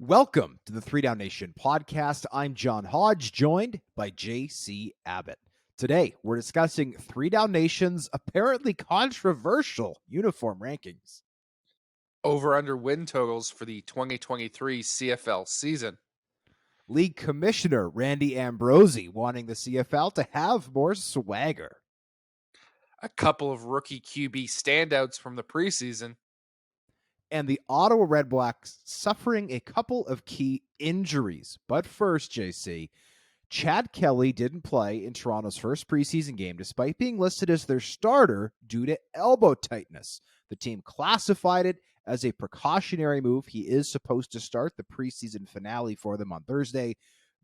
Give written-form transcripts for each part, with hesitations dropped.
Welcome to the 3 Down Nation podcast. I'm John Hodge, joined by JC Abbott. Today, we're discussing 3 Down Nation's apparently controversial uniform rankings. Over-under win totals for the 2023 CFL season. League Commissioner Randy Ambrosie wanting the CFL to have more swagger. A couple of rookie QB standouts from the preseason. And the Ottawa Redblacks suffering a couple of key injuries. But first, JC, Chad Kelly didn't play in Toronto's first preseason game despite being listed as their starter due to elbow tightness. The team classified it as a precautionary move. He is supposed to start the preseason finale for them on Thursday.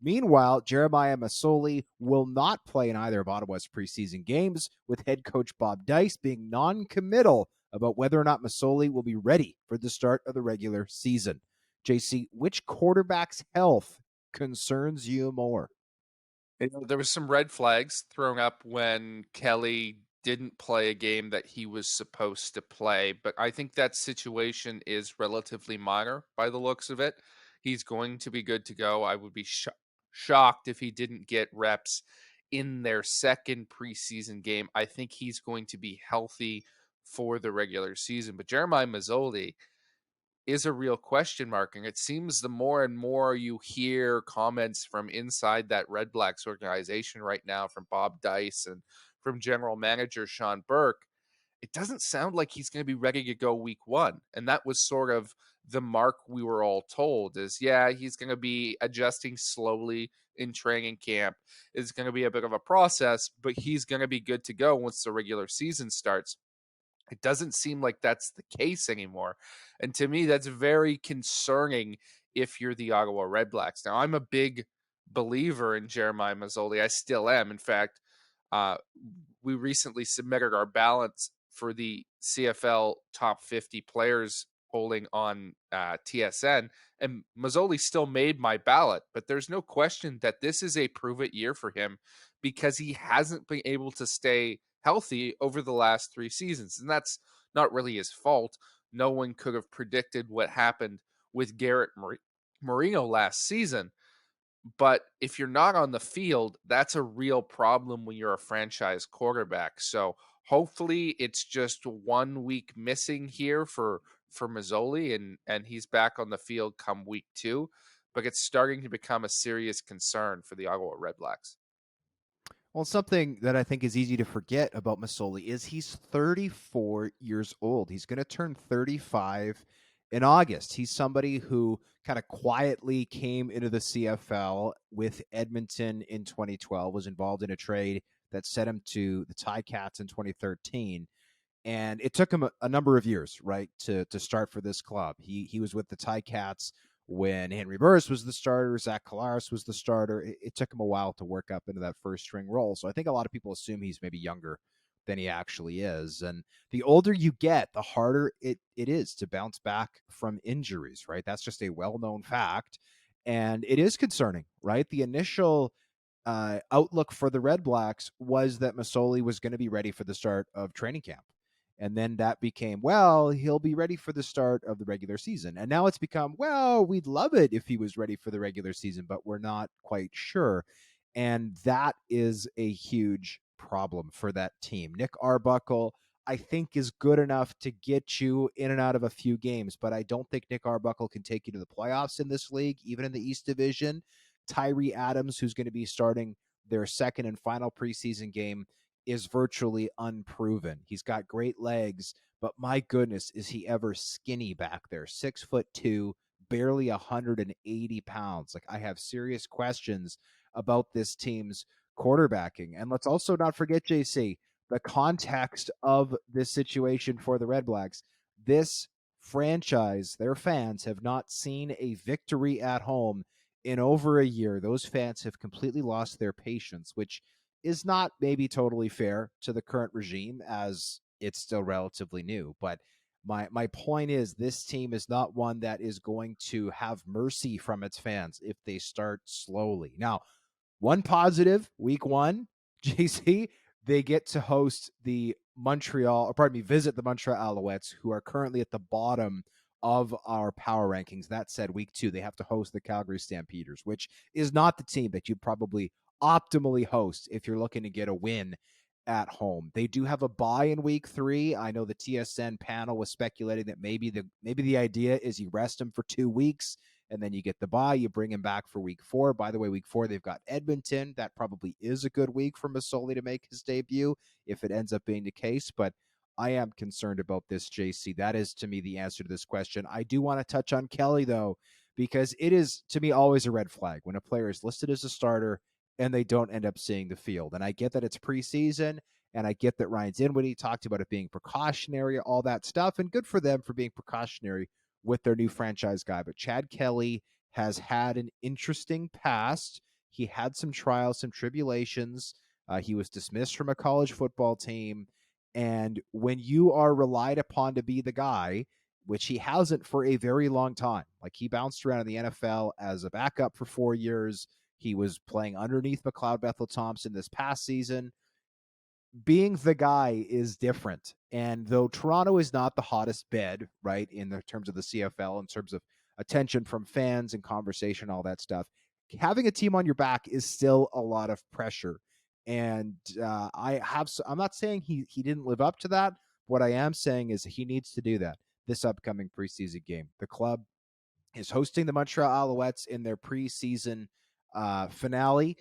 Meanwhile, Jeremiah Masoli will not play in either of Ottawa's preseason games, with head coach Bob Dice being non-committal about whether or not Masoli will be ready for the start of the regular season. JC, which quarterback's health concerns you more? There was some red flags thrown up when Kelly didn't play a game that he was supposed to play, but I think that situation is relatively minor by the looks of it. He's going to be good to go. I would be shocked if he didn't get reps in their second preseason game. I think he's going to be healthy for the regular season. But Jeremiah Masoli is a real question mark. And it seems the more and more you hear comments from inside that Red Blacks organization right now, from Bob Dice and from general manager Sean Burke, it doesn't sound like he's going to be ready to go week one. And that was sort of the mark we were all told is, yeah, he's going to be adjusting slowly in training camp. It's going to be a bit of a process, but he's going to be good to go once the regular season starts. It doesn't seem like that's the case anymore. And to me, that's very concerning if you're the Ottawa Redblacks. Now, I'm a big believer in Jeremiah Masoli. I still am. In fact, we recently submitted our ballots for the CFL top 50 players polling on TSN, and Masoli still made my ballot. But there's no question that this is a prove-it year for him because he hasn't been able to stay healthy over the last 3 seasons. And that's not really his fault. No one could have predicted what happened with Garrett Marino last season. But if you're not on the field, that's a real problem when you're a franchise quarterback. So hopefully it's just 1 week missing here for Masoli, and he's back on the field come week 2. But it's starting to become a serious concern for the Ottawa Redblacks. Well, something that I think is easy to forget about Masoli is he's 34 years old. He's going to turn 35 in August. He's somebody who kind of quietly came into the CFL with Edmonton in 2012, was involved in a trade that sent him to the Ticats in 2013. And it took him a number of years, right, to start for this club. He was with the Ticats when Henry Burris was the starter, Zach Collaros was the starter. It took him a while to work up into that first string role. So I think a lot of people assume he's maybe younger than he actually is. And the older you get, the harder it is to bounce back from injuries, right? That's just a well-known fact. And it is concerning, right? The initial outlook for the Red Blacks was that Masoli was going to be ready for the start of training camp. And then that became, well, he'll be ready for the start of the regular season. And now it's become, well, we'd love it if he was ready for the regular season, but we're not quite sure. And that is a huge problem for that team. Nick Arbuckle, I think, is good enough to get you in and out of a few games, but I don't think Nick Arbuckle can take you to the playoffs in this league, even in the East Division. Tyree Adams, who's going to be starting their second and final preseason game, is virtually unproven. He's got great legs, but my goodness, is he ever skinny back there? 6'2", barely 180 pounds. Like, I have serious questions about this team's quarterbacking. And let's also not forget, JC, the context of this situation for the Red Blacks. This franchise, their fans have not seen a victory at home in over a year. Those fans have completely lost their patience, which is not maybe totally fair to the current regime as it's still relatively new. But my point is, this team is not one that is going to have mercy from its fans if they start slowly. Now, one positive, week 1, JC, they get to host the visit the Montreal Alouettes, who are currently at the bottom of our power rankings. That said, week 2, they have to host the Calgary Stampeders, which is not the team that you'd probably optimally host if you're looking to get a win at home. They do have a bye in week 3. I know the TSN panel was speculating that maybe the idea is you rest him for 2 weeks and then you get the bye, you bring him back for week 4. By the way, week 4 they've got Edmonton. That probably is a good week for Masoli to make his debut if it ends up being the case, but I am concerned about this, JC. That is, to me, the answer to this question. I do want to touch on Kelly, though, because it is, to me, always a red flag when a player is listed as a starter and they don't end up seeing the field. And I get that it's preseason, and I get that Ryan Dinwiddie talked about it being precautionary, all that stuff, and good for them for being precautionary with their new franchise guy. But Chad Kelly has had an interesting past. He had some trials, some tribulations. He was dismissed from a college football team. And when you are relied upon to be the guy, which he hasn't for a very long time, like he bounced around in the NFL as a backup for 4 years. He was playing underneath McLeod Bethel Thompson this past season. Being the guy is different. And though Toronto is not the hottest bed, right, in the terms of the CFL, in terms of attention from fans and conversation, all that stuff, having a team on your back is still a lot of pressure. And I'm not saying he didn't live up to that. What I am saying is he needs to do that this upcoming preseason game. The club is hosting the Montreal Alouettes in their preseason finale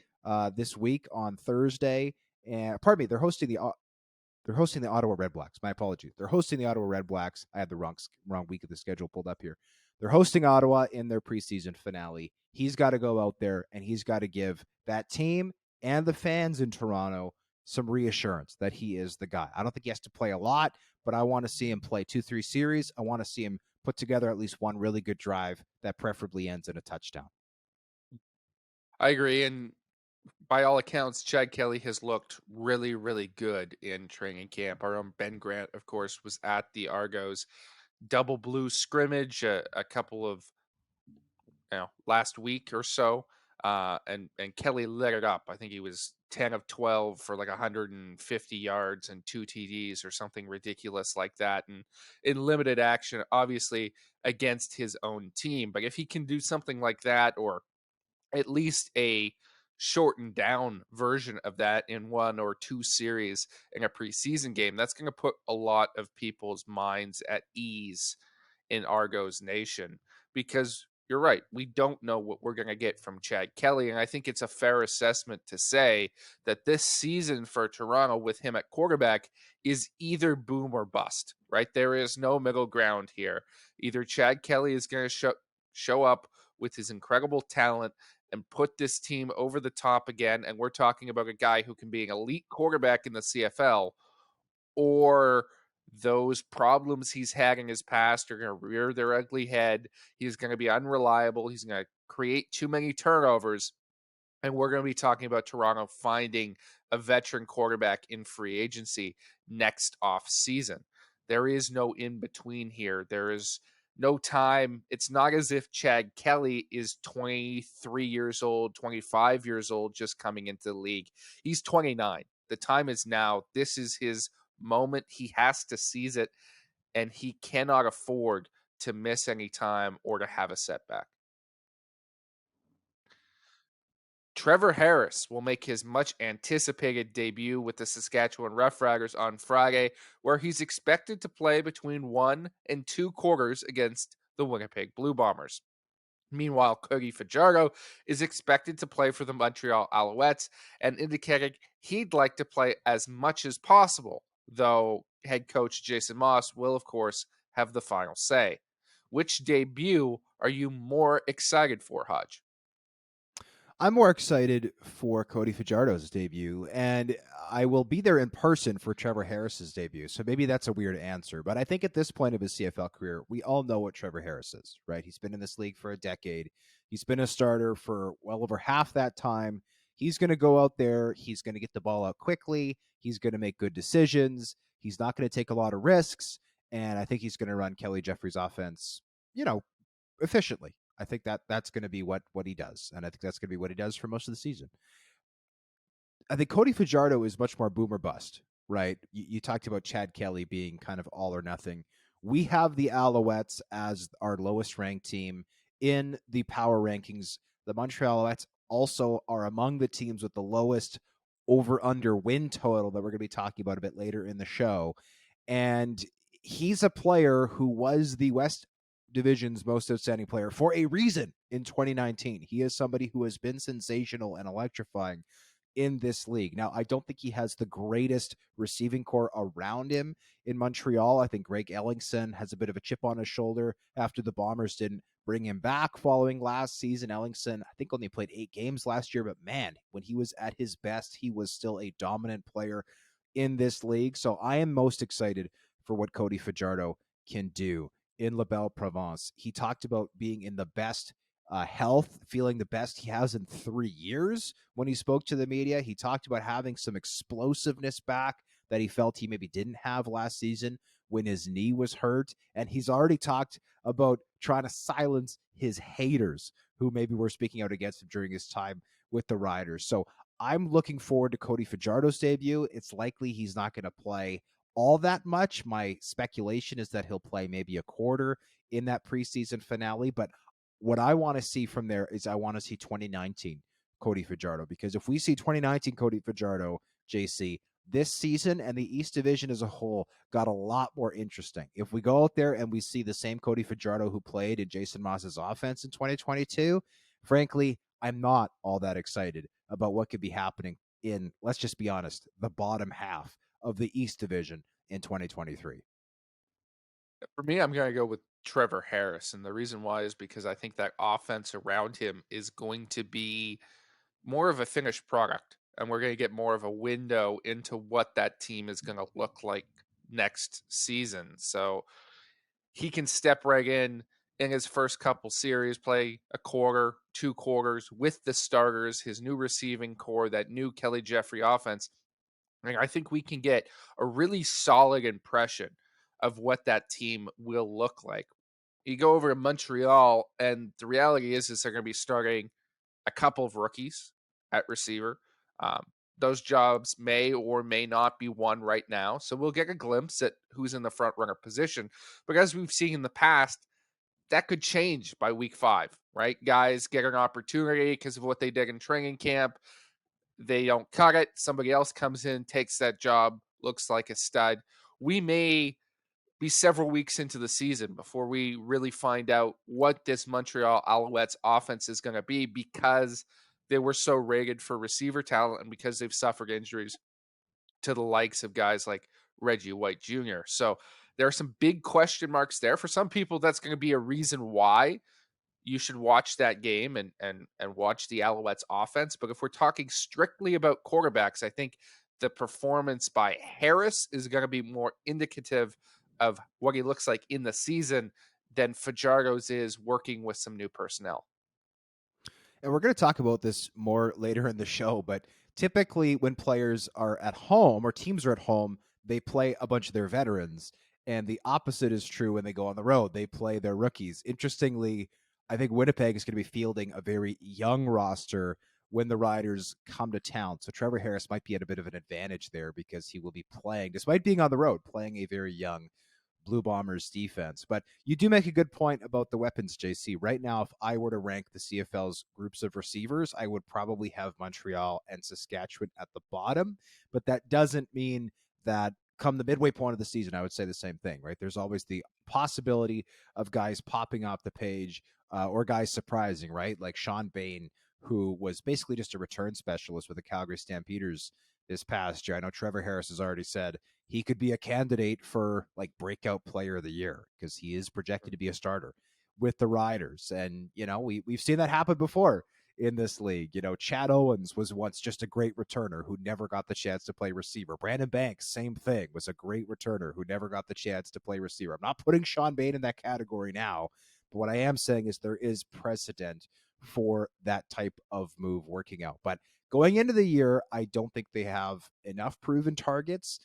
this week on Thursday. And pardon me, they're hosting the Ottawa Red Blacks. My apologies. They're hosting the Ottawa Red Blacks. I had the wrong week of the schedule pulled up here. They're hosting Ottawa in their preseason finale. He's got to go out there and he's got to give that team and the fans in Toronto some reassurance that he is the guy. I don't think he has to play a lot, but I want to see him play 2-3 series. I want to see him put together at least one really good drive that preferably ends in a touchdown. I agree, and by all accounts, Chad Kelly has looked really, really good in training camp. Our own Ben Grant, of course, was at the Argos double blue scrimmage a couple of last week or so, and Kelly lit it up. I think he was 10 of 12 for like 150 yards and 2 TDs or something ridiculous like that, and in limited action, obviously against his own team. But if he can do something like that, or at least a shortened down version of that in 1 or 2 series in a preseason game, that's going to put a lot of people's minds at ease in Argos Nation, because you're right, we don't know what we're going to get from Chad Kelly. And I think it's a fair assessment to say that this season for Toronto with him at quarterback is either boom or bust, right? There is no middle ground here. Either Chad Kelly is going to show up with his incredible talent and put this team over the top again, and we're talking about a guy who can be an elite quarterback in the CFL, or those problems he's had in his past are going to rear their ugly head. He's going to be unreliable. He's going to create too many turnovers. And we're going to be talking about Toronto finding a veteran quarterback in free agency next off season. There is no in between here. There is no time. It's not as if Chad Kelly is 23 years old, 25 years old, just coming into the league. He's 29. The time is now. This is his moment. He has to seize it, and he cannot afford to miss any time or to have a setback. Trevor Harris will make his much anticipated debut with the Saskatchewan Roughriders on Friday, where he's expected to play between 1 and 2 quarters against the Winnipeg Blue Bombers. Meanwhile, Cody Fajardo is expected to play for the Montreal Alouettes and indicated he'd like to play as much as possible, though head coach Jason Moss will, of course, have the final say. Which debut are you more excited for, Hodge? I'm more excited for Cody Fajardo's debut, and I will be there in person for Trevor Harris's debut. So maybe that's a weird answer, but I think at this point of his CFL career, we all know what Trevor Harris is, right? He's been in this league for a decade. He's been a starter for well over half that time. He's going to go out there. He's going to get the ball out quickly. He's going to make good decisions. He's not going to take a lot of risks, and I think he's going to run Kelly Jeffrey's offense, you know, efficiently. I think that's going to be what he does, and I think that's going to be what he does for most of the season. I think Cody Fajardo is much more boom or bust, right? You talked about Chad Kelly being kind of all or nothing We have the Alouettes as our lowest ranked team in the power rankings. The Montreal Alouettes also are among the teams with the lowest over under win total that we're going to be talking about a bit later in the show. And he's a player who was the West Division's most outstanding player for a reason in 2019. He is somebody who has been sensational and electrifying in this league. Now, I don't think he has the greatest receiving core around him in Montreal. I think Greg Ellingson has a bit of a chip on his shoulder after the Bombers didn't bring him back following last season. Ellingson, I think, only played 8 games last year, but man, when he was at his best, he was still a dominant player in this league. So I am most excited for what Cody Fajardo can do in La Belle Provence. He talked about being in the best health, feeling the best he has in 3 years. When he spoke to the media, he talked about having some explosiveness back that he felt he maybe didn't have last season when his knee was hurt. And he's already talked about trying to silence his haters who maybe were speaking out against him during his time with the Riders. So I'm looking forward to Cody Fajardo's debut. It's likely he's not going to play all that much. My speculation is that he'll play maybe a quarter in that preseason finale. But what I want to see from there is I want to see 2019 Cody Fajardo, because if we see 2019 Cody Fajardo, JC, this season and the East Division as a whole got a lot more interesting. If we go out there and we see the same Cody Fajardo who played in Jason Moss's offense in 2022, frankly, I'm not all that excited about what could be happening in, let's just be honest, the bottom half of the East Division in 2023. For me, I'm going to go with Trevor Harris. And the reason why is because I think that offense around him is going to be more of a finished product. And we're going to get more of a window into what that team is going to look like next season. So he can step right in his first couple series, play a quarter, 2 quarters with the starters, his new receiving core, that new Kelly Jeffrey offense. And I think we can get a really solid impression of what that team will look like. You go over to Montreal, and the reality is they're going to be starting a couple of rookies at receiver. Um, those jobs may or may not be won right now. So we'll get a glimpse at who's in the front runner position. But as we've seen in the past, that could change by week 5, right? Guys get an opportunity because of what they did in training camp. They don't cut it. Somebody else comes in, takes that job, looks like a stud. We may be several weeks into the season before we really find out what this Montreal Alouettes offense is going to be, because they were so rated for receiver talent and because they've suffered injuries to the likes of guys like Reggie White Jr. So there are some big question marks there. For some people, that's going to be a reason why you should watch that game and watch the Alouettes offense. But if we're talking strictly about quarterbacks, I think the performance by Harris is going to be more indicative of what he looks like in the season than Fajardo's is working with some new personnel. And we're going to talk about this more later in the show, but typically when players are at home or teams are at home, they play a bunch of their veterans. And the opposite is true when they go on the road. They play their rookies. Interestingly, I think Winnipeg is going to be fielding a very young roster when the Riders come to town. So Trevor Harris might be at a bit of an advantage there because he will be playing, despite being on the road, playing a very young Blue Bombers defense. But you do make a good point about the weapons, JC. Right now, if I were to rank the CFL's groups of receivers, I would probably have Montreal and Saskatchewan at the bottom. But that doesn't mean that come the midway point of the season, I would say the same thing, right? There's always the possibility of guys popping off the page or guys surprising, right? Like Sean Bain, who was basically just a return specialist with the Calgary Stampeders this past year. I know Trevor Harris has already said he could be a candidate for like breakout player of the year because he is projected to be a starter with the Riders. And, you know, we've seen that happen before in this league. You know, Chad Owens was once just a great returner who never got the chance to play receiver. Brandon Banks, same thing, was a great returner who never got the chance to play receiver. I'm not putting Sean Bain in that category now, but what I am saying is there is precedent for that type of move working out. But going into the year, I don't think they have enough proven targets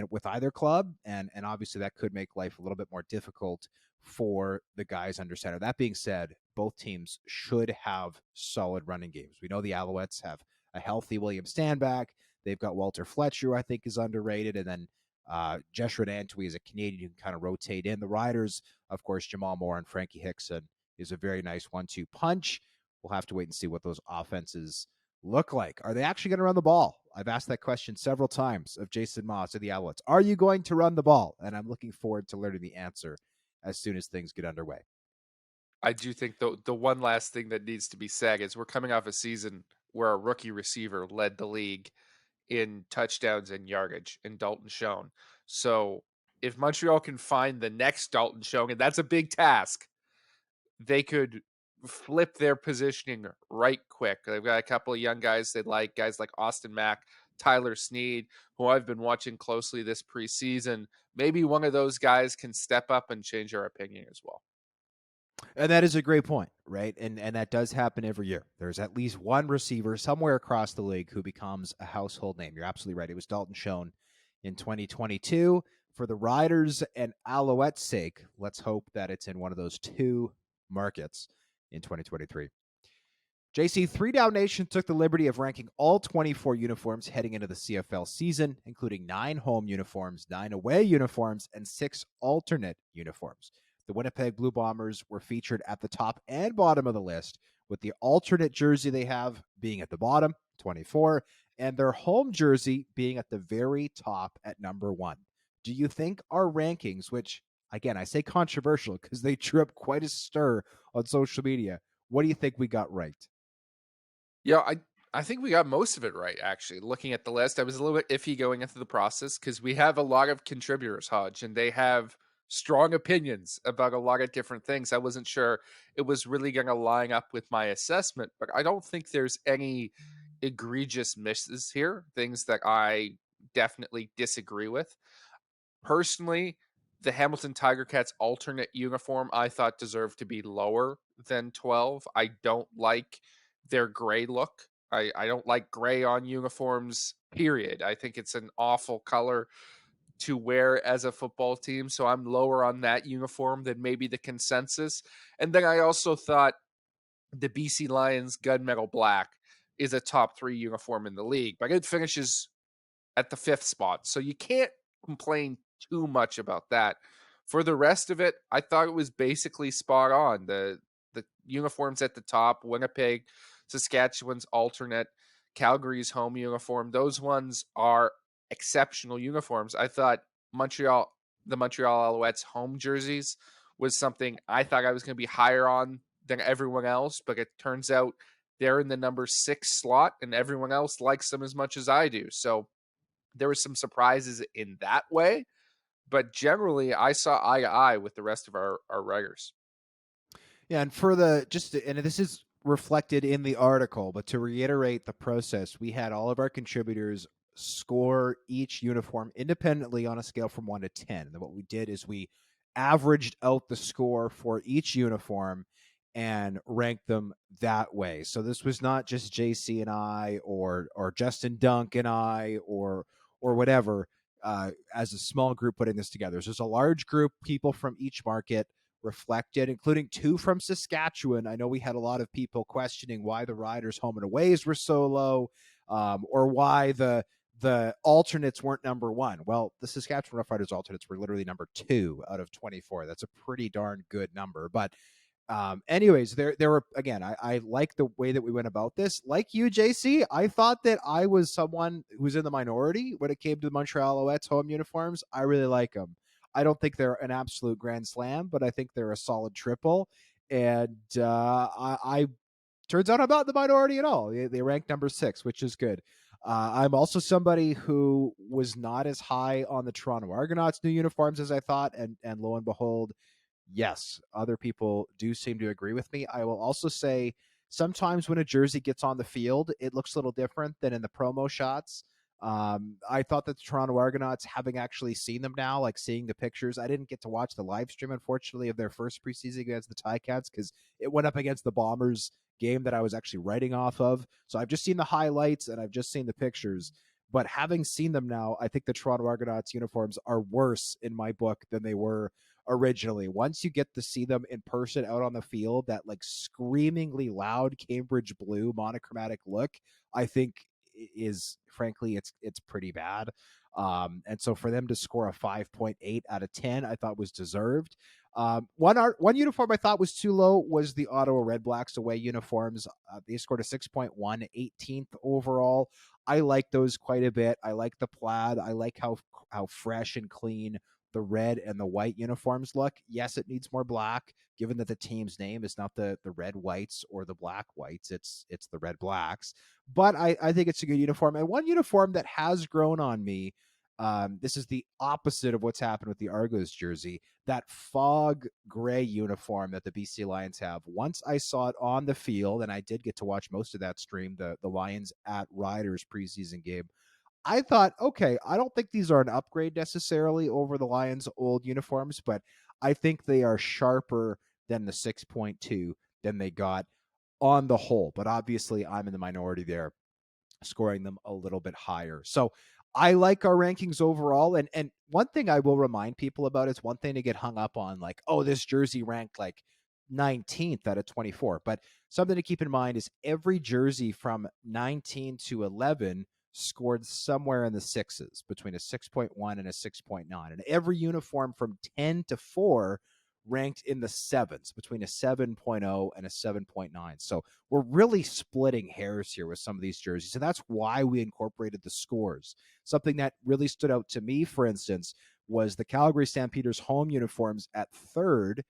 with either club, and obviously that could make life a little bit more difficult for the guys under center. That being said, both teams should have solid running games. We know the Alouettes have a healthy William Stanback. They've got Walter Fletcher, who I think is underrated, and then Jeshua Antwi is a Canadian who can kind of rotate in. The Riders, of course, Jamal Moore and Frankie Hickson is a very nice 1-2 punch. We'll have to wait and see what those offenses look like. Are they actually going to run the ball? I've asked that question several times of Jason Moss of the Alouettes. Are you going to run the ball? And I'm looking forward to learning the answer as soon as things get underway. I do think the one last thing that needs to be said is we're coming off a season where a rookie receiver led the league in touchdowns and yardage in Dalton Schoen. So if Montreal can find the next Dalton Schoen, and that's a big task, they could flip their positioning right quick. They've got a couple of young guys they like, guys like Austin Mack, Tyler Snead, who I've been watching closely this preseason. Maybe one of those guys can step up and change our opinion as well. And that is a great point, right? And that does happen every year. There's at least one receiver somewhere across the league who becomes a household name. You're absolutely right. It was Dalton Schoen in 2022. For the Riders and Alouettes' sake, let's hope that it's in one of those two markets in 2023. JC, 3Down Nation took the liberty of ranking all 24 uniforms heading into the CFL season, including 9 home uniforms, 9 away uniforms, and 6 alternate uniforms. The Winnipeg Blue Bombers were featured at the top and bottom of the list, with the alternate jersey they have being at the bottom, 24, and their home jersey being at the very top at number 1. Do you think our rankings, which, again, I say controversial because they drew up quite a stir on social media, what do you think we got right? Yeah, I think we got most of it right, actually. Looking at the list, I was a little bit iffy going into the process because we have a lot of contributors, Hodge, and they have strong opinions about a lot of different things. I wasn't sure it was really going to line up with my assessment, but I don't think there's any egregious misses here, things that I definitely disagree with. Personally, the Hamilton Tiger Cats alternate uniform I thought deserved to be lower than 12. I don't like their gray look. I don't like gray on uniforms, period. I think it's an awful color to wear as a football team. So I'm lower on that uniform than maybe the consensus. And then I also thought the BC Lions gunmetal black is a top 3 uniform in the league, but it finishes at the 5th spot. So you can't complain too much about that. For the rest of it, I thought it was basically spot on. The uniforms at the top, Winnipeg, Saskatchewan's alternate, Calgary's home uniform, those ones are exceptional uniforms. I thought the Montreal Alouettes home jerseys was something I thought I was going to be higher on than everyone else, but it turns out they're in the number 6 slot and everyone else likes them as much as I do. So there were some surprises in that way, but generally I saw eye to eye with the rest of our writers. Yeah, and and this is reflected in the article, but to reiterate the process, we had all of our contributors score each uniform independently on a scale from 1 to 10. And what we did is we averaged out the score for each uniform and ranked them that way. So this was not just JC and I or Justin Dunk and I or whatever as a small group putting this together. So there's a large group, people from each market reflected, including 2 from Saskatchewan. I know we had a lot of people questioning why the Riders' home and aways were so low, or why the alternates weren't number 1. Well, the Saskatchewan Roughriders alternates were literally number 2 out of 24. That's a pretty darn good number. But anyways, there were, again, I like the way that we went about this. Like you, JC, I thought that I was someone who was in the minority when it came to the Montreal Alouettes home uniforms. I really like them. I don't think they're an absolute grand slam, but I think they're a solid triple. And I turns out I'm not in the minority at all. They ranked number 6, which is good. I'm also somebody who was not as high on the Toronto Argonauts' new uniforms as I thought, and lo and behold, yes, other people do seem to agree with me. I will also say sometimes when a jersey gets on the field, it looks a little different than in the promo shots. I thought that the Toronto Argonauts, having actually seen them now, like seeing the pictures, I didn't get to watch the live stream, unfortunately, of their first preseason against the Ticats because it went up against the Bombers game that I was actually writing off of. So I've just seen the highlights and I've just seen the pictures. But having seen them now, I think the Toronto Argonauts uniforms are worse in my book than they were originally. Once you get to see them in person out on the field, that like screamingly loud Cambridge blue monochromatic look, I think is frankly it's pretty bad. And so for them to score a 5.8 out of 10, I thought was deserved. One uniform I thought was too low was the Ottawa Red Blacks away uniforms. They scored a 6.1, 18th overall. I like those quite a bit. I like the plaid. I like how fresh and clean the red and the white uniforms look. Yes, it needs more black, given that the team's name is not the red whites or the black whites. It's the red blacks. But I think it's a good uniform. And one uniform that has grown on me, this is the opposite of what's happened with the Argos jersey, that fog gray uniform that the BC Lions have. Once I saw it on the field, and I did get to watch most of that stream, the Lions at Riders preseason game, I thought, okay, I don't think these are an upgrade necessarily over the Lions' old uniforms, but I think they are sharper than the 6.2 than they got on the whole. But obviously, I'm in the minority there, scoring them a little bit higher. So I like our rankings overall. And one thing I will remind people about is one thing to get hung up on, like, oh, this jersey ranked like 19th out of 24. But something to keep in mind is every jersey from 19 to 11 scored somewhere in the sixes, between a 6.1 and a 6.9. And every uniform from 10 to 4 ranked in the sevens, between a 7.0 and a 7.9. So we're really splitting hairs here with some of these jerseys. And that's why we incorporated the scores. Something that really stood out to me, for instance, was the Calgary Stampeders home uniforms at third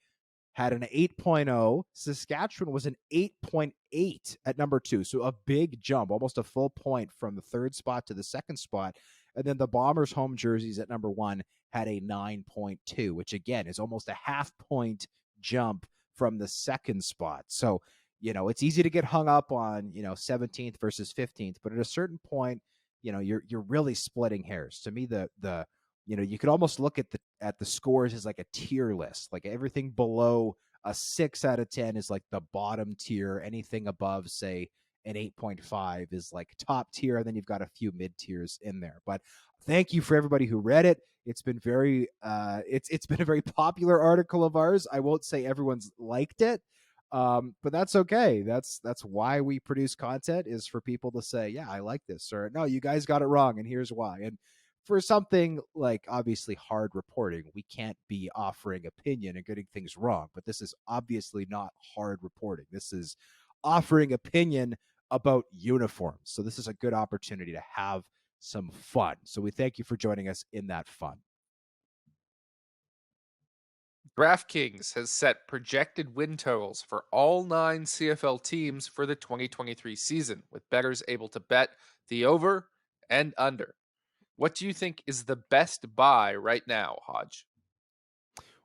had an 8.0. Saskatchewan was an 8.8 at number 2. So a big jump, almost a full point from the third spot to the second spot. And then the Bombers home jerseys at number 1 had a 9.2, which again is almost a half point jump from the second spot. So, it's easy to get hung up on, 17th versus 15th, but at a certain point, you're really splitting hairs. To me, the you could almost look at the scores as like a tier list. Like everything below a 6 out of 10 is like the bottom tier. Anything above, say, an 8.5 is like top tier, and then you've got a few mid tiers in there. But thank you for everybody who read it. It's been very it's been a very popular article of ours. I won't say everyone's liked it, but that's okay. That's why we produce content, is for people to say, yeah, I like this, or no, you guys got it wrong, and here's why. And for something like obviously hard reporting, we can't be offering opinion and getting things wrong. But this is obviously not hard reporting. This is offering opinion about uniforms. So this is a good opportunity to have some fun. So we thank you for joining us in that fun. DraftKings has set projected win totals for all 9 CFL teams for the 2023 season, with bettors able to bet the over and under. What do you think is the best buy right now, Hodge?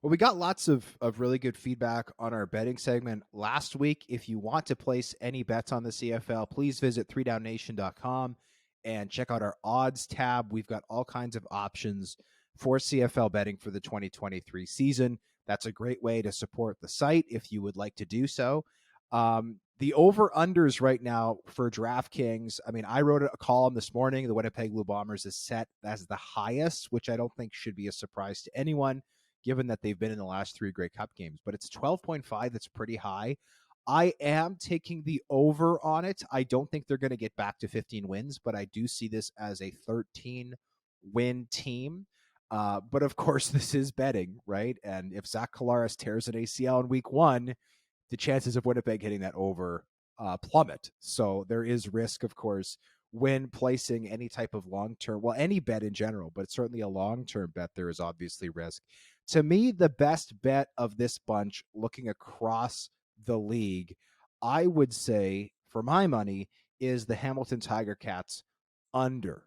Well, we got lots of really good feedback on our betting segment last week. If you want to place any bets on the CFL, please visit 3downnation.com and check out our odds tab. We've got all kinds of options for CFL betting for the 2023 season. That's a great way to support the site if you would like to do so. The over-unders right now for DraftKings, I mean, I wrote a column this morning. The Winnipeg Blue Bombers is set as the highest, which I don't think should be a surprise to anyone, given that they've been in the last 3 Grey Cup games. But it's 12.5. That's pretty high. I am taking the over on it. I don't think they're going to get back to 15 wins, but I do see this as a 13-win team. But of course, this is betting, right? And if Zach Collaros tears an ACL in week 1, the chances of Winnipeg hitting that over plummet. So there is risk, of course, when placing any type of long-term, well, any bet in general, but certainly a long-term bet, there is obviously risk. To me, the best bet of this bunch, looking across the league, I would say, for my money, is the Hamilton Tiger Cats under.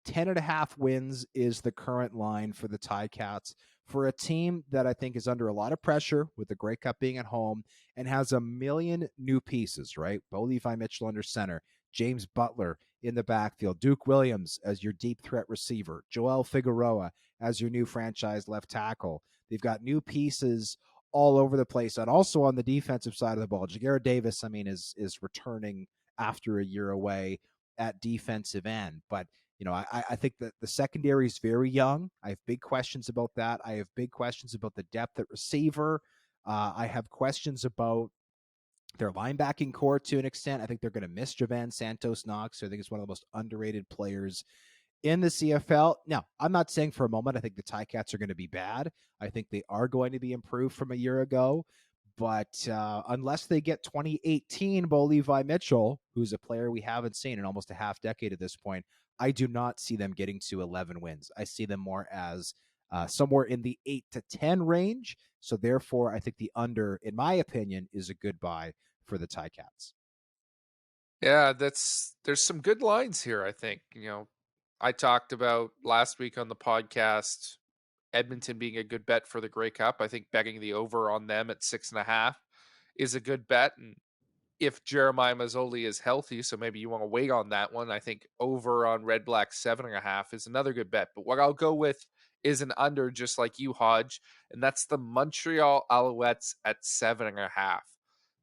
10.5 wins is the current line for the Ticats, for a team that I think is under a lot of pressure with the Grey Cup being at home and has a million new pieces, right? Bo Levi Mitchell under center, James Butler in the backfield, Duke Williams as your deep threat receiver, Joel Figueroa as your new franchise left tackle. They've got new pieces all over the place. And also on the defensive side of the ball, Jagger Davis, I mean, is returning after a year away at defensive end. But I think that the secondary is very young. I have big questions about that. I have big questions about the depth at receiver. I have questions about their linebacking core to an extent. I think they're going to miss Javan Santos Knox, who I think is one of the most underrated players in the CFL. Now, I'm not saying for a moment I think the Ticats are going to be bad. I think they are going to be improved from a year ago. But unless they get 2018 Bo Levi Mitchell, who's a player we haven't seen in almost a half decade at this point, I do not see them getting to 11 wins. I see them more as somewhere in the 8 to 10 range. So therefore, I think the under, in my opinion, is a good buy for the Ticats. Yeah, there's some good lines here, I think. I talked about last week on the podcast Edmonton being a good bet for the Grey Cup. I think betting the over on them at 6.5 is a good bet. And if Jeremiah Masoli is healthy, so maybe you want to wait on that one, I think over on Red Black 7.5 is another good bet. But what I'll go with is an under, just like you, Hodge, and that's the Montreal Alouettes at 7.5.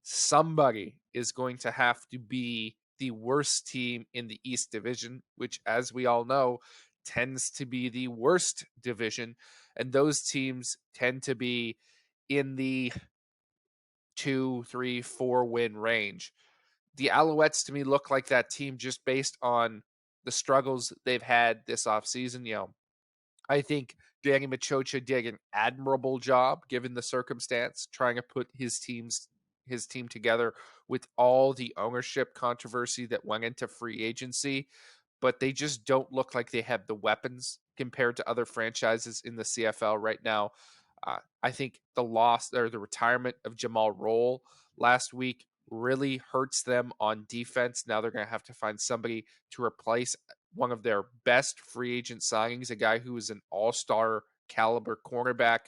Somebody is going to have to be the worst team in the East Division, which, as we all know, tends to be the worst division. And those teams tend to be in the 2, 3, 4 win range. The Alouettes to me look like that team just based on the struggles they've had this offseason. I think Danny Machocha did an admirable job given the circumstance, trying to put his team together with all the ownership controversy that went into free agency, but they just don't look like they have the weapons compared to other franchises in the CFL right now. I think the loss or the retirement of Jamal Roll last week really hurts them on defense. Now they're going to have to find somebody to replace one of their best free agent signings, a guy who is an all-star caliber cornerback.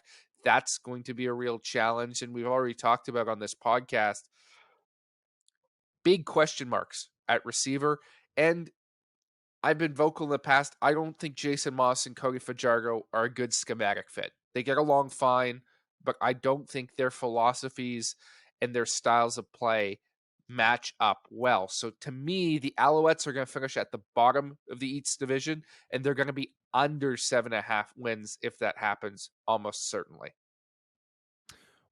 That's going to be a real challenge. And we've already talked about on this podcast, big question marks at receiver. And I've been vocal in the past. I don't think Jason Moss and Cody Fajardo are a good schematic fit. They get along fine, but I don't think their philosophies and their styles of play match up well. So to me, the Alouettes are going to finish at the bottom of the East Division, and they're going to be under 7.5 wins if that happens, almost certainly.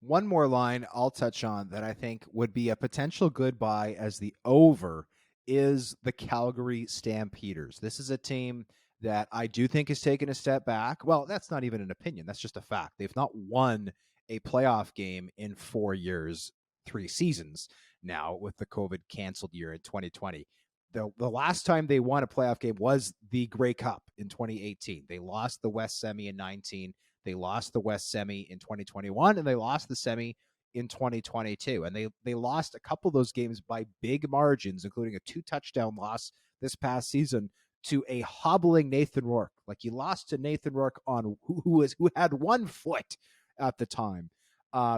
One more line I'll touch on that I think would be a potential good buy as the over is the Calgary Stampeders. This is a team that I do think has taken a step back. Well, that's not even an opinion. That's just a fact. They've not won a playoff game in 4 years, 3 seasons now with the COVID canceled year in 2020. The last time they won a playoff game was the Grey Cup in 2018. They lost the West Semi in 19. They lost the West Semi in 2021, and they lost the Semi in 2022. And they lost a couple of those games by big margins, including a 2-touchdown loss this past season to a hobbling Nathan Rourke. Like, you lost to Nathan Rourke on who had 1 foot at the time.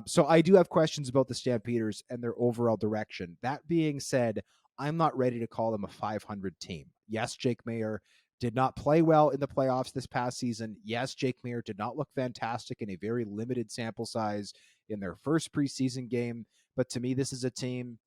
So I do have questions about the Stampeders and their overall direction. That being said, I'm not ready to call them a 500 team. Yes, Jake Mayer did not play well in the playoffs this past season. Yes, Jake Mayer did not look fantastic in a very limited sample size in their first preseason game. But to me, this is a team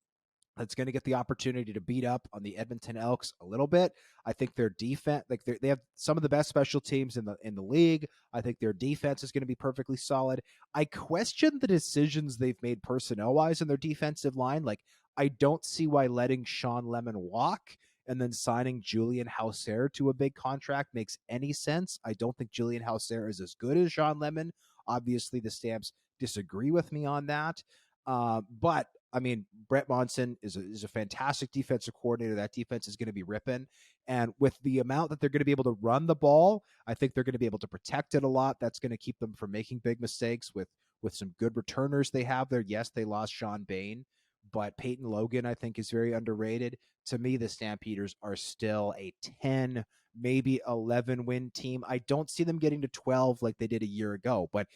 that's going to get the opportunity to beat up on the Edmonton Elks a little bit. I think their defense, like they have some of the best special teams in the league. I think their defense is going to be perfectly solid. I question the decisions they've made personnel wise in their defensive line. Like, I don't see why letting Sean Lemon walk and then signing Julian Hauser to a big contract makes any sense. I don't think Julian Hauser is as good as Sean Lemon. Obviously, the Stamps disagree with me on that. But I mean, Brett Monson is a fantastic defensive coordinator. That defense is going to be ripping. And with the amount that they're going to be able to run the ball, I think they're going to be able to protect it a lot. That's going to keep them from making big mistakes with some good returners they have there. Yes, they lost Sean Bain, but Peyton Logan, I think, is very underrated. To me, the Stampeders are still a 10, maybe 11 win team. I don't see them getting to 12 like they did a year ago, but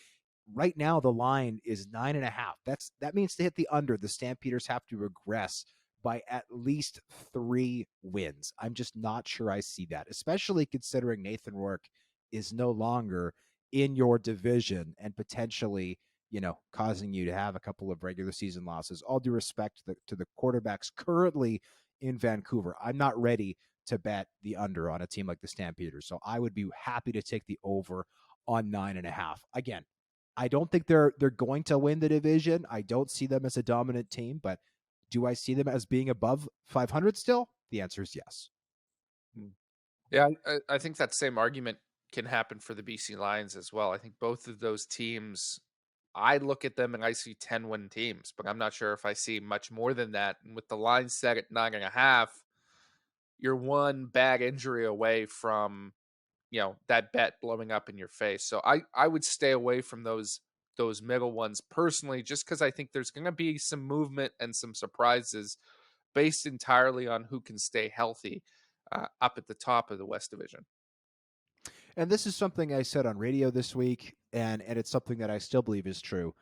right now the line is 9.5. That means to hit the under, the Stampeders have to regress by at least 3 wins. I'm just not sure I see that, especially considering Nathan Rourke is no longer in your division and potentially, causing you to have a couple of regular season losses. All due respect to the quarterbacks currently in Vancouver, I'm not ready to bet the under on a team like the Stampeders. So I would be happy to take the over on 9.5. Again, I don't think they're going to win the division. I don't see them as a dominant team, but do I see them as being above 500 still? The answer is yes. Yeah, I think that same argument can happen for the BC Lions as well. I think both of those teams, I look at them and I see 10-win teams, but I'm not sure if I see much more than that. And with the line set at 9.5, you're one bad injury away from, that bet blowing up in your face. So I would stay away from those middle ones personally, just because I think there's going to be some movement and some surprises based entirely on who can stay healthy up at the top of the West Division. And this is something I said on radio this week, and it's something that I still believe is true.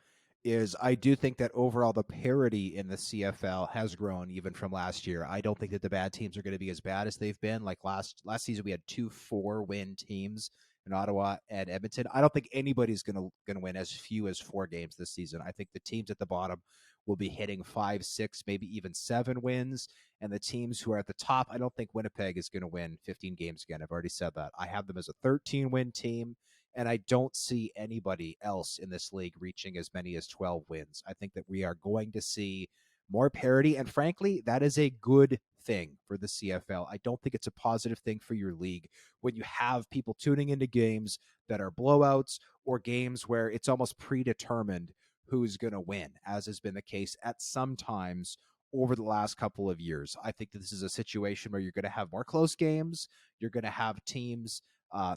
Is I do think that overall the parity in the CFL has grown even from last year. I don't think that the bad teams are going to be as bad as they've been. Like last season, we had 2 4-win teams in Ottawa and Edmonton. I don't think anybody's going to win as few as 4 games this season. I think the teams at the bottom will be hitting 5, 6, maybe even 7 wins. And the teams who are at the top, I don't think Winnipeg is going to win 15 games again. I've already said that. I have them as a 13-win team, and I don't see anybody else in this league reaching as many as 12 wins. I think that we are going to see more parity, and frankly, that is a good thing for the CFL. I don't think it's a positive thing for your league when you have people tuning into games that are blowouts or games where it's almost predetermined who's going to win, as has been the case at some times over the last couple of years. I think that this is a situation where you're going to have more close games. You're going to have teams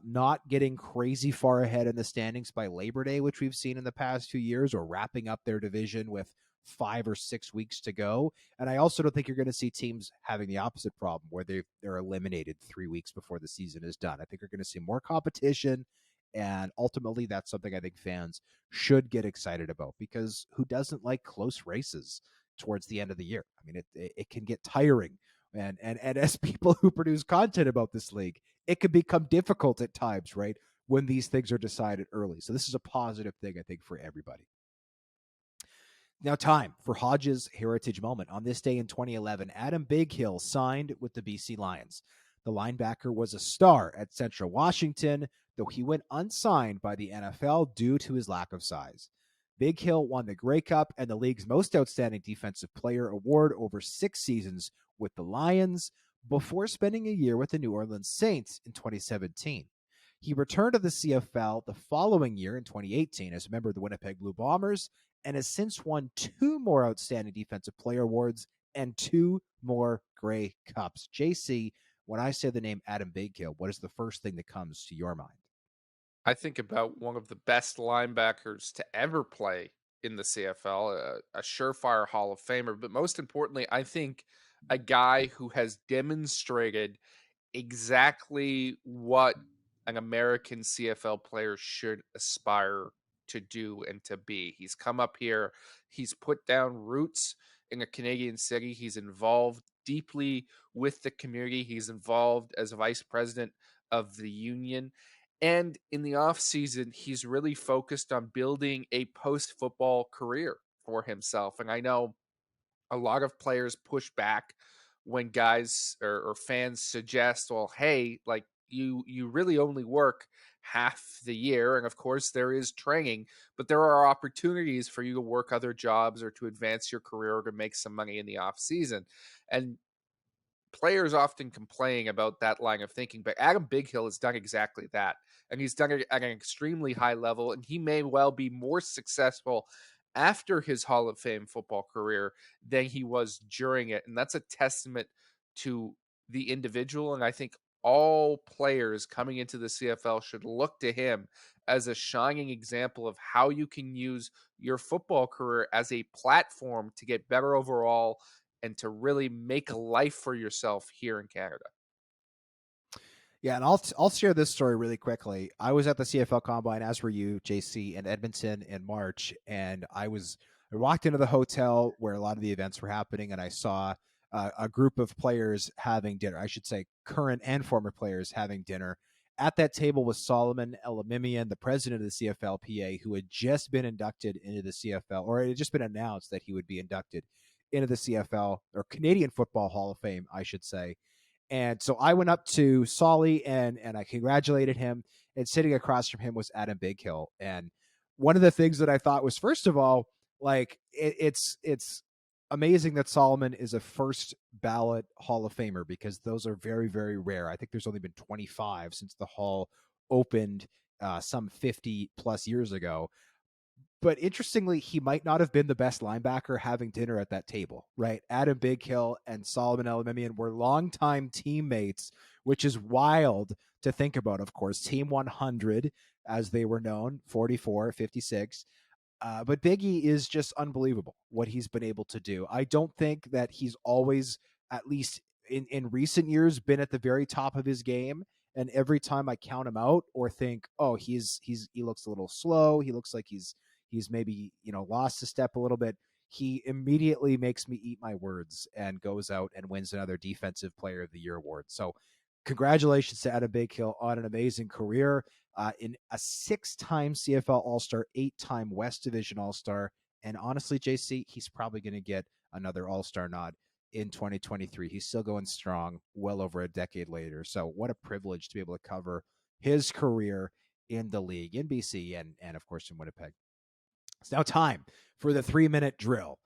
not getting crazy far ahead in the standings by Labor Day, which we've seen in the past 2 years, or wrapping up their division with 5 or 6 weeks to go. And I also don't think you're going to see teams having the opposite problem where they're eliminated 3 weeks before the season is done. I think you're going to see more competition. And ultimately, that's something I think fans should get excited about, because who doesn't like close races towards the end of the year? I mean, it can get tiring. And as people who produce content about this league, it can become difficult at times, right? When these things are decided early. So this is a positive thing, I think, for everybody. Now, time for Hodge's heritage moment. On this day in 2011, Adam Bighill signed with the BC Lions. The linebacker was a star at Central Washington, though he went unsigned by the NFL due to his lack of size. Bighill won the Grey Cup and the league's most outstanding defensive player award over 6 seasons with the Lions before spending a year with the New Orleans Saints in 2017. He returned to the CFL the following year in 2018 as a member of the Winnipeg Blue Bombers, and has since won 2 more outstanding defensive player awards and 2 more Grey Cups. JC, when I say the name Adam Bighill, what is the first thing that comes to your mind? I think about one of the best linebackers to ever play in the CFL, a surefire Hall of Famer, but most importantly, I think a guy who has demonstrated exactly what an American CFL player should aspire to do and to be. He's come up here, he's put down roots in a Canadian city, he's involved deeply with the community, he's involved as a vice president of the union. And in the off season, he's really focused on building a post football career for himself. And I know a lot of players push back when guys or fans suggest, well, hey, like you really only work half the year, and of course there is training, but there are opportunities for you to work other jobs or to advance your career or to make some money in the off season. And players often complain about that line of thinking, but Adam Bighill has done exactly that. And he's done it at an extremely high level, and he may well be more successful after his Hall of Fame football career than he was during it. And that's a testament to the individual. And I think all players coming into the CFL should look to him as a shining example of how you can use your football career as a platform to get better overall and to really make a life for yourself here in Canada. Yeah, and I'll share this story really quickly. I was at the CFL Combine, as were you, JC, in Edmonton in March, and I walked into the hotel where a lot of the events were happening, and I saw a group of players having dinner. I should say current and former players having dinner. At that table was Solomon Elamimian, the president of the CFLPA, who had just been inducted into the CFL, or it had just been announced that he would be inducted into the CFL, or Canadian Football Hall of Fame, I should say. And so I went up to Solly and I congratulated him. And sitting across from him was Adam Bighill. And one of the things that I thought was, first of all, like it's amazing that Solomon is a first ballot Hall of Famer because those are very, very rare. I think there's only been 25 since the Hall opened some 50 plus years ago. But interestingly, he might not have been the best linebacker having dinner at that table, right? Adam Big Hill and Solomon Elimimian were longtime teammates, which is wild to think about, of course. Team 100, as they were known, 44, 56. But Biggie is just unbelievable what he's been able to do. I don't think that he's always, at least in recent years, been at the very top of his game. And every time I count him out or think, oh, he looks a little slow. He looks like he's maybe lost a step a little bit. He immediately makes me eat my words and goes out and wins another Defensive Player of the Year award. So, congratulations to Adam Big Hill on an amazing career. In a 6-time CFL All-Star, 8-time West Division All-Star. And honestly, JC, he's probably going to get another All-Star nod in 2023. He's still going strong well over a decade later. So what a privilege to be able to cover his career in the league, in BC, and of course in Winnipeg. It's now time for the 3-minute drill.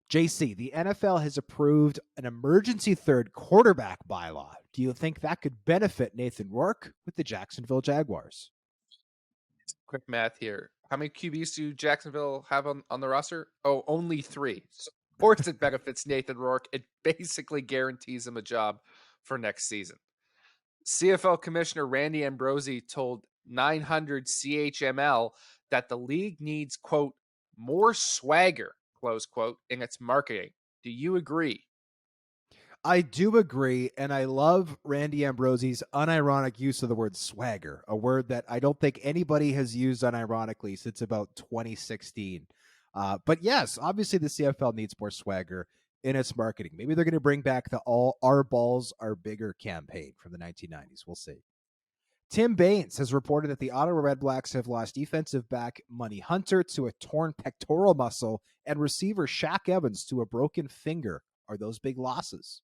JC, the NFL has approved an emergency third quarterback bylaw. Do you think that could benefit Nathan Rourke with the Jacksonville Jaguars? Quick math here. How many QBs do Jacksonville have on the roster? Oh, only 3. So of course it benefits Nathan Rourke. It basically guarantees him a job for next season. CFL Commissioner Randy Ambrosie told 900 CHML that the league needs, quote, more swagger, close quote, in its marketing. Do you agree? I do agree, and I love Randy Ambrosie's unironic use of the word swagger, a word that I don't think anybody has used unironically since about 2016. But yes, obviously the CFL needs more swagger in its marketing. Maybe they're going to bring back the All Our Balls Are Bigger campaign from the 1990s. We'll see. Tim Baines has reported that the Ottawa Redblacks have lost defensive back Money Hunter to a torn pectoral muscle and receiver Shaq Evans to a broken finger. Are those big losses?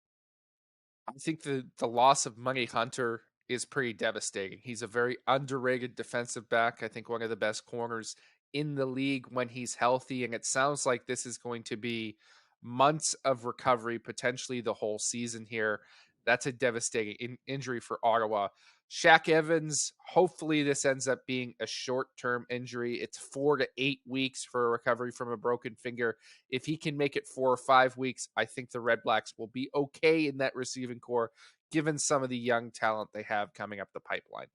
I think the loss of Money Hunter is pretty devastating. He's a very underrated defensive back. I think one of the best corners in the league when he's healthy. And it sounds like this is going to be months of recovery, potentially the whole season here. That's a devastating injury for Ottawa. Shaq Evans, hopefully this ends up being a short-term injury. It's 4 to 8 weeks for a recovery from a broken finger. If he can make it 4 or 5 weeks, I think the Red Blacks will be okay in that receiving core, given some of the young talent they have coming up the pipeline.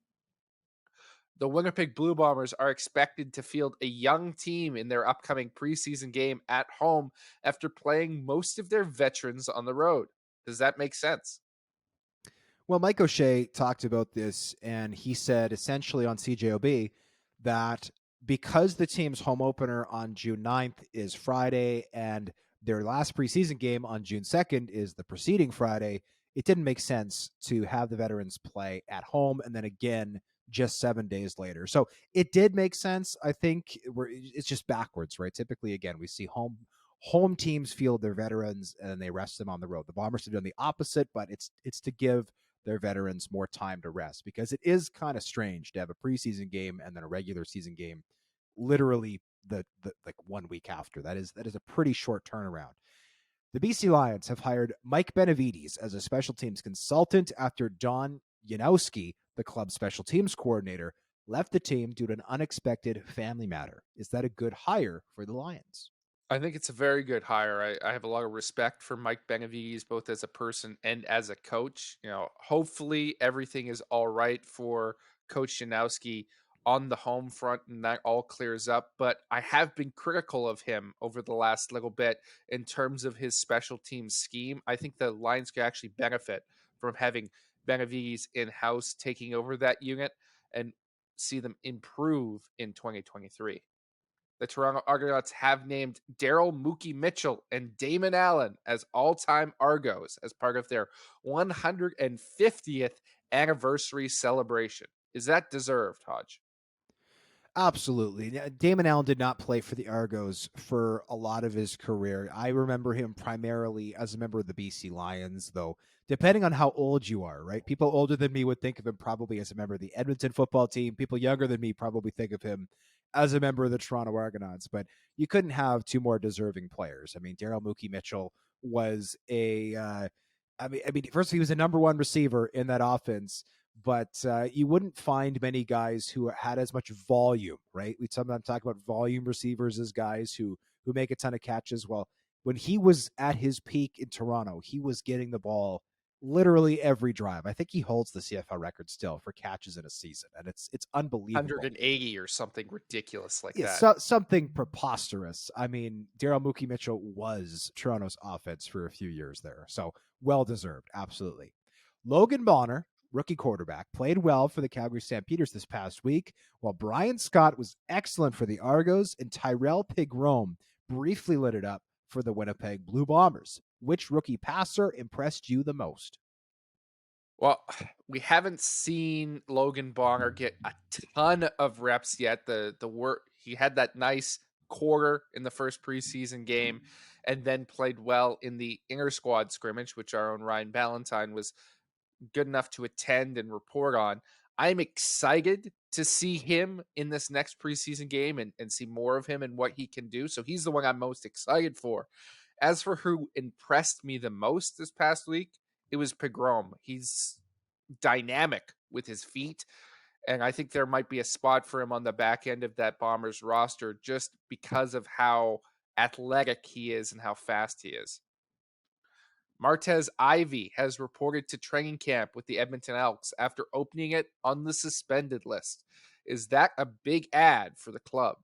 The Winnipeg Blue Bombers are expected to field a young team in their upcoming preseason game at home after playing most of their veterans on the road. Does that make sense? Well, Mike O'Shea talked about this, and he said essentially on CJOB that because the team's home opener on June 9th is Friday and their last preseason game on June 2nd is the preceding Friday, it didn't make sense to have the veterans play at home and then again just 7 days later. So it did make sense. I think it's just backwards, right? Typically, again, we see home teams field their veterans and they rest them on the road. The Bombers have done the opposite, but it's to give their veterans more time to rest because it is kind of strange to have a preseason game and then a regular season game literally the like 1 week after. That is a pretty short turnaround. The BC Lions have hired Mike Benavides as a special teams consultant after Don Janowski, the club's special teams coordinator, left the team due to an unexpected family matter. Is that a good hire for the Lions? I think it's a very good hire. I have a lot of respect for Mike Benavides, both as a person and as a coach. Hopefully everything is all right for Coach Janowski on the home front and that all clears up. But I have been critical of him over the last little bit in terms of his special teams scheme. I think the Lions could actually benefit from having Benavides in-house taking over that unit and see them improve in 2023. The Toronto Argonauts have named Daryl Mookie Mitchell and Damon Allen as all-time Argos as part of their 150th anniversary celebration. Is that deserved, Hodge? Absolutely. Damon Allen did not play for the Argos for a lot of his career. I remember him primarily as a member of the BC Lions, though, depending on how old you are, right? People older than me would think of him probably as a member of the Edmonton football team. People younger than me probably think of him as a member of the Toronto Argonauts, but you couldn't have two more deserving players. I mean, Daryl Mookie Mitchell was first he was a number one receiver in that offense, but you wouldn't find many guys who had as much volume, right? We sometimes talk about volume receivers as guys who make a ton of catches. Well, when he was at his peak in Toronto, he was getting the ball literally every drive. I think he holds the CFL record still for catches in a season, and it's unbelievable. 180 or something ridiculous like Yeah, that. something preposterous. I mean, Daryl Mookie Mitchell was Toronto's offense for a few years there, so well deserved, absolutely. Logan Bonner, rookie quarterback, played well for the Calgary Stampeders this past week, while Brian Scott was excellent for the Argos, and Tyrell Pigrome briefly lit it up for the Winnipeg Blue Bombers. Which rookie passer impressed you the most? Well, we haven't seen Logan Bonner get a ton of reps yet. The work he had that nice quarter in the first preseason game, and then played well in the inter squad scrimmage, which our own Ryan Ballantyne was good enough to attend and report on. I'm excited to see him in this next preseason game and see more of him and what he can do. So he's the one I'm most excited for. As for who impressed me the most this past week, it was Pegrom. He's dynamic with his feet, and I think there might be a spot for him on the back end of that Bombers roster just because of how athletic he is and how fast he is. Martez Ivy has reported to training camp with the Edmonton Elks after opening it on the suspended list. Is that a big ad for the club?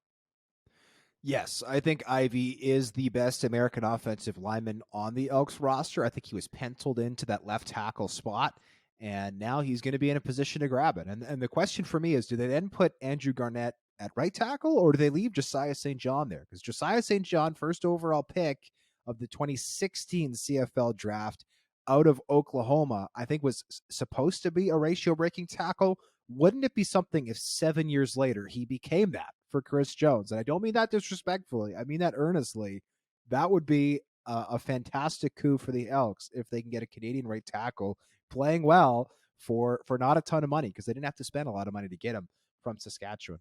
Yes, I think Ivy is the best American offensive lineman on the Elks roster. I think he was penciled into that left tackle spot, and now he's going to be in a position to grab it. And the question for me is, do they then put Andrew Garnett at right tackle, or do they leave Josiah St. John there? Because Josiah St. John, first overall pick of the 2016 CFL draft out of Oklahoma, I think was supposed to be a ratio-breaking tackle. Wouldn't it be something if 7 years later he became that for Chris Jones? And I don't mean that disrespectfully. I mean that earnestly. That would be a fantastic coup for the Elks if they can get a Canadian right tackle playing well for not a ton of money, because they didn't have to spend a lot of money to get him from Saskatchewan.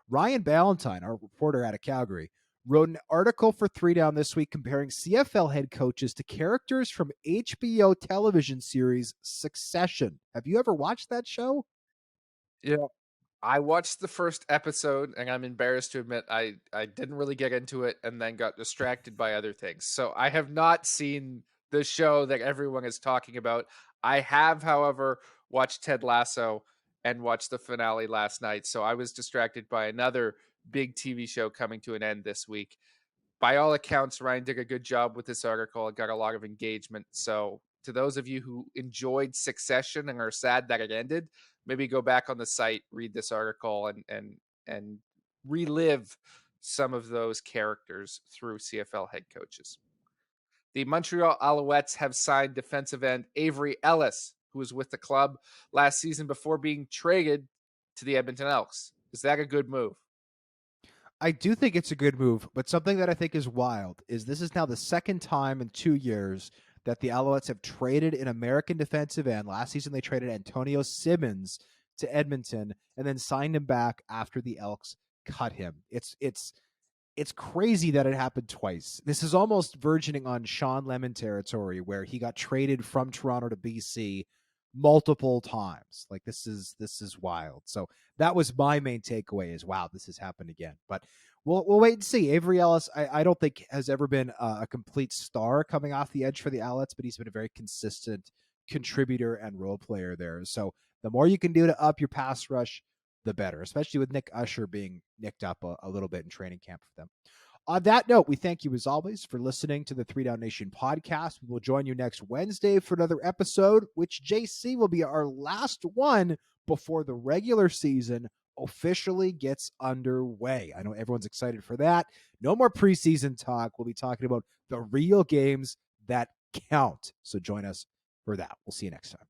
Ryan Ballantyne, our reporter out of Calgary, wrote an article for 3 Down this week comparing CFL head coaches to characters from HBO television series Succession. Have you ever watched that show? Yeah. I watched the first episode, and I'm embarrassed to admit I didn't really get into it and then got distracted by other things. So I have not seen the show that everyone is talking about. I have, however, watched Ted Lasso and watched the finale last night. So I was distracted by another big TV show coming to an end this week. By all accounts, Ryan did a good job with this article. It got a lot of engagement. So, to those of you who enjoyed Succession and are sad that it ended, maybe go back on the site, read this article, and relive some of those characters through CFL head coaches. The Montreal Alouettes have signed defensive end Avery Ellis, who was with the club last season before being traded to the Edmonton Elks. Is that a good move? I do think it's a good move, but something that I think is wild is this is now the second time in 2 years that the Alouettes have traded an American defensive end. Last season, they traded Antonio Simmons to Edmonton and then signed him back after the Elks cut him. It's crazy that it happened twice. This is almost verging on Sean Lemon territory, where he got traded from Toronto to BC multiple times. Like this is wild. So that was my main takeaway: is wow, this has happened again. But we'll wait and see. Avery Ellis, I don't think has ever been a complete star coming off the edge for the Owlets, but he's been a very consistent contributor and role player there. So the more you can do to up your pass rush, the better, especially with Nick Usher being nicked up a little bit in training camp for them. On that note, we thank you as always for listening to the 3 Down Nation podcast. We will join you next Wednesday for another episode, which JC will be our last one before the regular season officially gets underway. I know everyone's excited for that. No more preseason talk. We'll be talking about the real games that count. So join us for that. We'll see you next time.